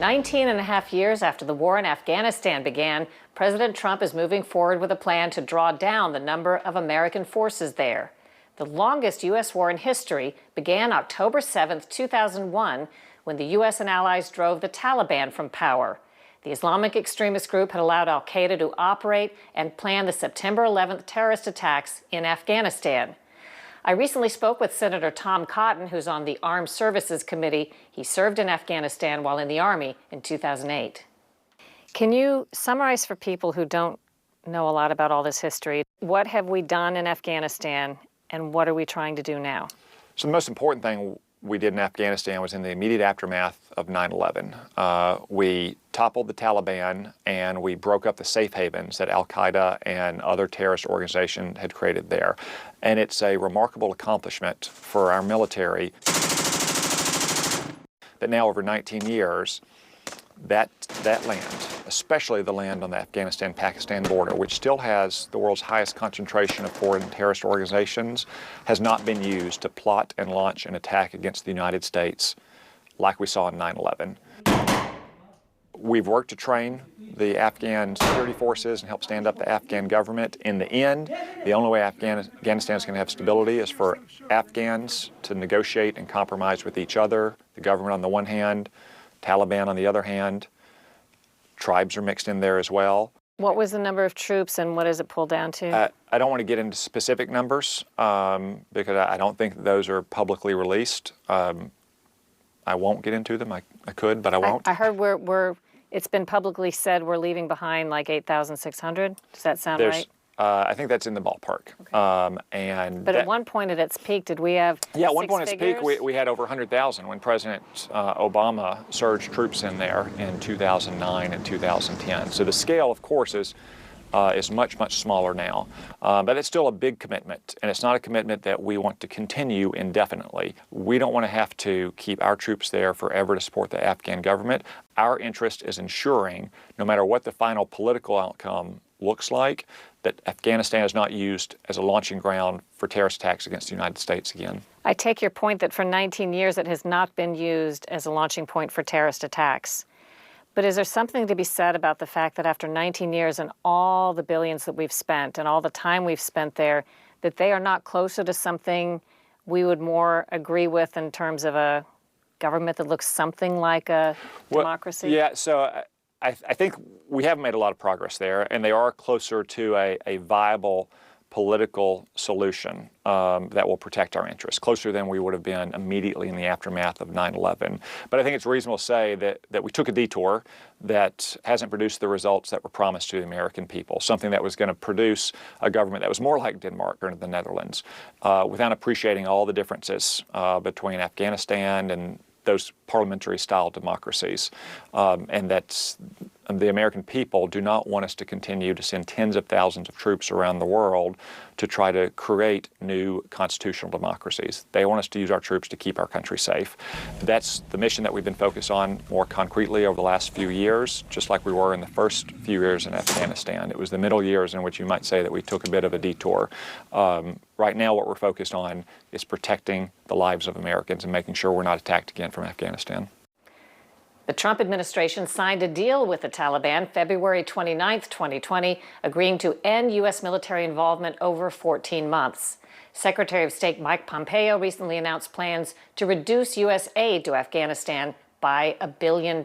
19 and a half years after the war in Afghanistan began, President Trump is moving forward with a plan to draw down the number of American forces there. The longest U.S. war in history began October 7, 2001, when the U.S. and allies drove the Taliban from power. The Islamic extremist group had allowed al-Qaeda to operate and plan the September 11th terrorist attacks in Afghanistan. I recently spoke with Senator Tom Cotton, who's on the Armed Services Committee. He served in Afghanistan while in the Army in 2008. Can you summarize for people who don't know a lot about all this history, what have we done in Afghanistan and what are we trying to do now? So the most important thing we did in Afghanistan was in the immediate aftermath of 9/11. We toppled the Taliban and we broke up the safe havens that al-Qaeda and other terrorist organizations had created there. And it's a remarkable accomplishment for our military that now over 19 years, that land, especially the land on the Afghanistan-Pakistan border, which still has the world's highest concentration of foreign terrorist organizations, has not been used to plot and launch an attack against the United States like we saw in 9/11. We've worked to train the Afghan security forces and help stand up the Afghan government. In the end, the only way Afghanistan is going to have stability is for Afghans to negotiate and compromise with each other, the government on the one hand, Taliban on the other hand. Tribes are mixed in there as well. What was the number of troops and what does it pull down to? I don't want to get into specific numbers because I don't think those are publicly released. I won't get into them. I could, but I won't. I heard it's been publicly said we're leaving behind like 8,600. Does that sound right? I think that's in the ballpark. Okay. But at one point at its peak, did we have at one point at its peak, we had over 100,000 when President Obama surged troops in there in 2009 and 2010. So the scale, of course, is much, much smaller now. But it's still a big commitment, and it's not a commitment that we want to continue indefinitely. We don't want to have to keep our troops there forever to support the Afghan government. Our interest is ensuring, no matter what the final political outcome looks like, that Afghanistan is not used as a launching ground for terrorist attacks against the United States again. I take your point that for 19 years it has not been used as a launching point for terrorist attacks. But is there something to be said about the fact that after 19 years and all the billions that we've spent and all the time we've spent there, that they are not closer to something we would more agree with in terms of a government that looks something like a democracy? Yeah, so I think we have made a lot of progress there, and they are closer to a viable political solution that will protect our interests, closer than we would have been immediately in the aftermath of 9/11. But I think it's reasonable to say that we took a detour that hasn't produced the results that were promised to the American people, something that was going to produce a government that was more like Denmark or the Netherlands, without appreciating all the differences between Afghanistan and those parliamentary-style democracies, and that the American people do not want us to continue to send tens of thousands of troops around the world to try to create new constitutional democracies. They want us to use our troops to keep our country safe. That's the mission that we've been focused on more concretely over the last few years, just like we were in the first few years in Afghanistan. It was the middle years in which you might say that we took a bit of a detour. Right now, what we're focused on is protecting the lives of Americans and making sure we're not attacked again from Afghanistan. The Trump administration signed a deal with the Taliban February 29, 2020, agreeing to end U.S. military involvement over 14 months. Secretary of State Mike Pompeo recently announced plans to reduce U.S. aid to Afghanistan by $1 billion.